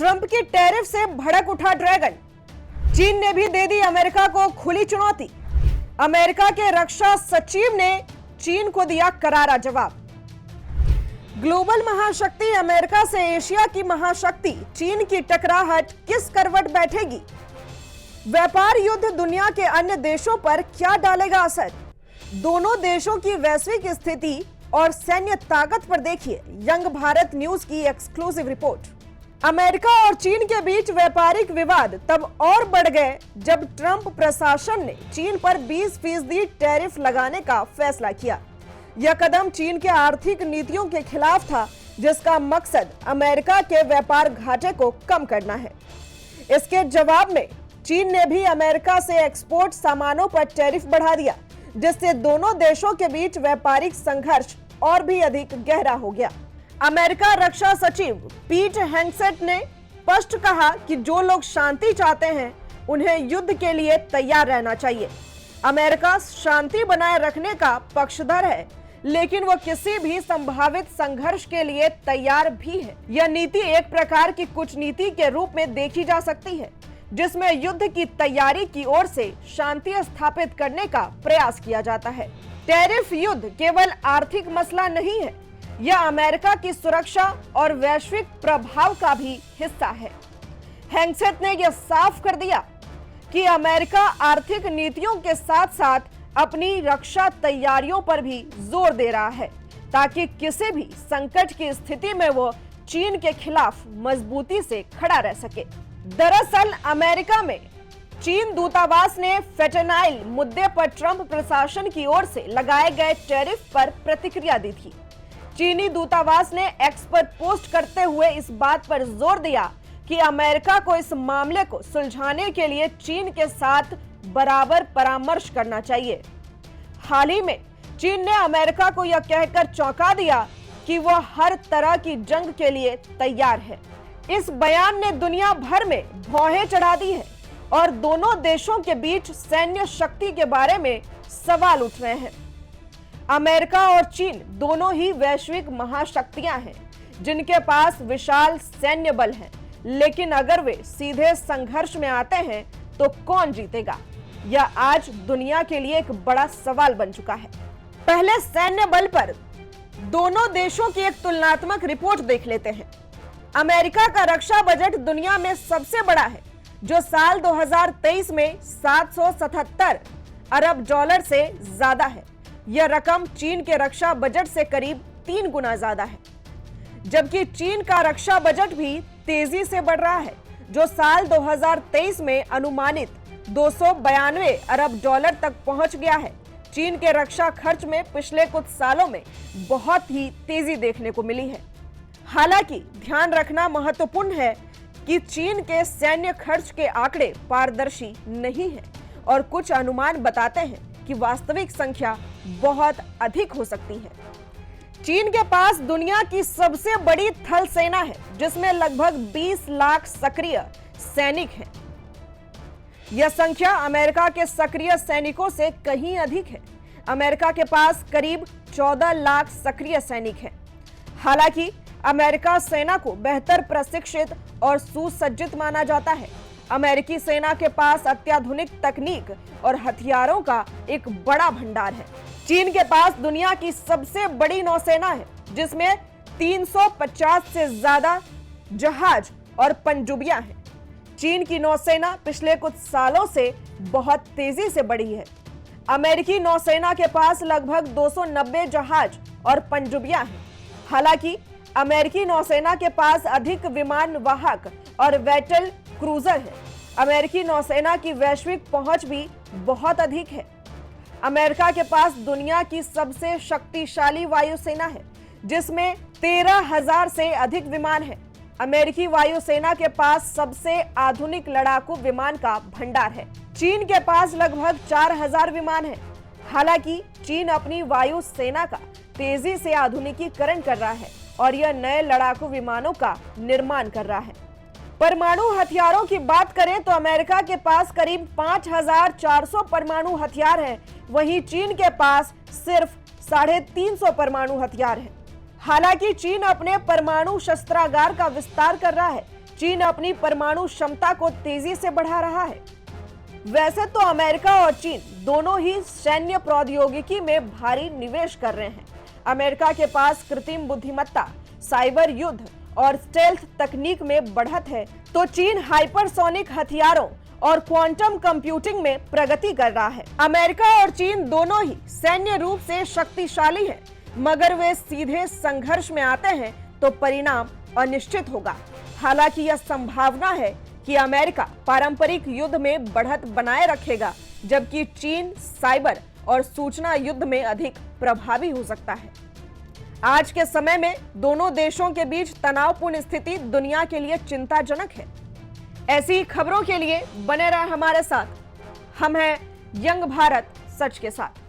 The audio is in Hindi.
ट्रंप की टैरिफ से भड़क उठा ड्रैगन। चीन ने भी दे दी अमेरिका को खुली चुनौती। अमेरिका के रक्षा सचिव ने चीन को दिया करारा जवाब। ग्लोबल महाशक्ति अमेरिका से एशिया की महाशक्ति चीन की टकराहट किस करवट बैठेगी? व्यापार युद्ध दुनिया के अन्य देशों पर क्या डालेगा असर? दोनों देशों की वैश्विक स्थिति और सैन्य ताकत पर देखिए यंग भारत न्यूज की एक्सक्लूसिव रिपोर्ट। अमेरिका और चीन के बीच व्यापारिक विवाद तब और बढ़ गए जब ट्रंप प्रशासन ने चीन पर 20% टैरिफ लगाने का फैसला किया। यह कदम चीन के आर्थिक नीतियों के खिलाफ था, जिसका मकसद अमेरिका के व्यापार घाटे को कम करना है। इसके जवाब में चीन ने भी अमेरिका से एक्सपोर्ट सामानों पर टैरिफ बढ़ा दिया, जिससे दोनों देशों के बीच व्यापारिक संघर्ष और भी अधिक गहरा हो गया। अमेरिका रक्षा सचिव पीट हेग्सेट ने स्पष्ट कहा कि जो लोग शांति चाहते हैं उन्हें युद्ध के लिए तैयार रहना चाहिए। अमेरिका शांति बनाए रखने का पक्षधर है, लेकिन वो किसी भी संभावित संघर्ष के लिए तैयार भी है। यह नीति एक प्रकार की कूटनीति के रूप में देखी जा सकती है, जिसमें युद्ध की तैयारी की ओर से शांति स्थापित करने का प्रयास किया जाता है। टैरिफ युद्ध केवल आर्थिक मसला नहीं है, यह अमेरिका की सुरक्षा और वैश्विक प्रभाव का भी हिस्सा है। हेग्सेट ने यह साफ कर दिया कि अमेरिका आर्थिक नीतियों के साथ साथ अपनी रक्षा तैयारियों पर भी जोर दे रहा है, ताकि किसी भी संकट की स्थिति में वो चीन के खिलाफ मजबूती से खड़ा रह सके। दरअसल अमेरिका में चीन दूतावास ने फेंटेनाइल मुद्दे पर ट्रंप प्रशासन की ओर से लगाए गए टैरिफ पर प्रतिक्रिया दी थी। चीनी दूतावास ने एक्स पर पोस्ट करते हुए इस बात पर जोर दिया कि अमेरिका को इस मामले को सुलझाने के लिए चीन के साथ बराबर परामर्श करना चाहिए। हाल ही में चीन ने अमेरिका को यह कहकर चौंका दिया कि वह हर तरह की जंग के लिए तैयार है। इस बयान ने दुनिया भर में भौहें चढ़ा दी है और दोनों देशों के बीच सैन्य शक्ति के बारे में सवाल उठ रहे हैं। अमेरिका और चीन दोनों ही वैश्विक महाशक्तियां हैं, जिनके पास विशाल सैन्य बल है, लेकिन अगर वे सीधे संघर्ष में आते हैं तो कौन जीतेगा? यह आज दुनिया के लिए एक बड़ा सवाल बन चुका है। पहले सैन्य बल पर दोनों देशों की एक तुलनात्मक रिपोर्ट देख लेते हैं। अमेरिका का रक्षा बजट दुनिया में सबसे बड़ा है, जो साल 2023 में 777 अरब डॉलर से ज्यादा है। यह रकम चीन के रक्षा बजट से करीब 3 गुना ज्यादा है, जबकि चीन का रक्षा बजट भी तेजी से बढ़ रहा है, जो साल 2023 में अनुमानित 292 अरब डॉलर तक पहुंच गया है। चीन के रक्षा खर्च में पिछले कुछ सालों में बहुत ही तेजी देखने को मिली है। हालांकि ध्यान रखना महत्वपूर्ण है कि चीन के सैन्य खर्च के आंकड़े पारदर्शी नहीं है और कुछ अनुमान बताते हैं कि वास्तविक संख्या बहुत अधिक हो सकती है। चीन के पास दुनिया की सबसे बड़ी थल सेना है, जिसमें लगभग 20 लाख सक्रिय सैनिक हैं। यह संख्या अमेरिका के सक्रिय सैनिकों से कहीं अधिक है। अमेरिका के पास करीब 14 लाख सक्रिय सैनिक हैं। हालांकि अमेरिका सेना को बेहतर प्रशिक्षित और सुसज्जित माना जाता है। अमेरिकी सेना के पास अत्याधुनिक तकनीक और हथियारों का एक बड़ा भंडार है। चीन के पास दुनिया की सबसे बड़ी नौसेना है, जिसमें 350 से ज्यादा जहाज और पनडुब्बियां हैं। चीन की नौसेना पिछले कुछ सालों से बहुत तेजी से बढ़ी है। अमेरिकी नौसेना के पास लगभग 290 जहाज और पनडुब्बियां हैं। हालांकि अमेरिकी नौसेना के पास अधिक विमान वाहक और बैटल क्रूजर है। अमेरिकी नौसेना की वैश्विक पहुंच भी बहुत अधिक है। अमेरिका के पास दुनिया की सबसे शक्तिशाली वायुसेना है, जिसमें 13,000 से अधिक विमान है। अमेरिकी वायुसेना के पास सबसे आधुनिक लड़ाकू विमान का भंडार है। चीन के पास लगभग 4,000 विमान है। हालांकि चीन अपनी वायु सेना का तेजी से आधुनिकीकरण कर रहा है और यह नए लड़ाकू विमानों का निर्माण कर रहा है। परमाणु हथियारों की बात करें तो अमेरिका के पास करीब 5,400 परमाणु हथियार हैं, वहीं चीन के पास सिर्फ 350 परमाणु हथियार हैं। हालांकि चीन अपने परमाणु शस्त्रागार का विस्तार कर रहा है। चीन अपनी परमाणु क्षमता को तेजी से बढ़ा रहा है। वैसे तो अमेरिका और चीन दोनों ही सैन्य प्रौद्योगिकी में भारी निवेश कर रहे हैं। अमेरिका के पास कृत्रिम बुद्धिमत्ता, साइबर युद्ध और स्टेल्थ तकनीक में बढ़त है, तो चीन हाइपरसोनिक हथियारों और क्वांटम कंप्यूटिंग में प्रगति कर रहा है। अमेरिका और चीन दोनों ही सैन्य रूप से शक्तिशाली हैं, मगर वे सीधे संघर्ष में आते हैं तो परिणाम अनिश्चित होगा। हालांकि यह संभावना है कि अमेरिका पारंपरिक युद्ध में बढ़त बनाए रखेगा, जबकि चीन साइबर और सूचना युद्ध में अधिक प्रभावी हो सकता है। आज के समय में दोनों देशों के बीच तनावपूर्ण स्थिति दुनिया के लिए चिंताजनक है। ऐसी खबरों के लिए बने रहे हमारे साथ। हम हैं यंग भारत सच के साथ।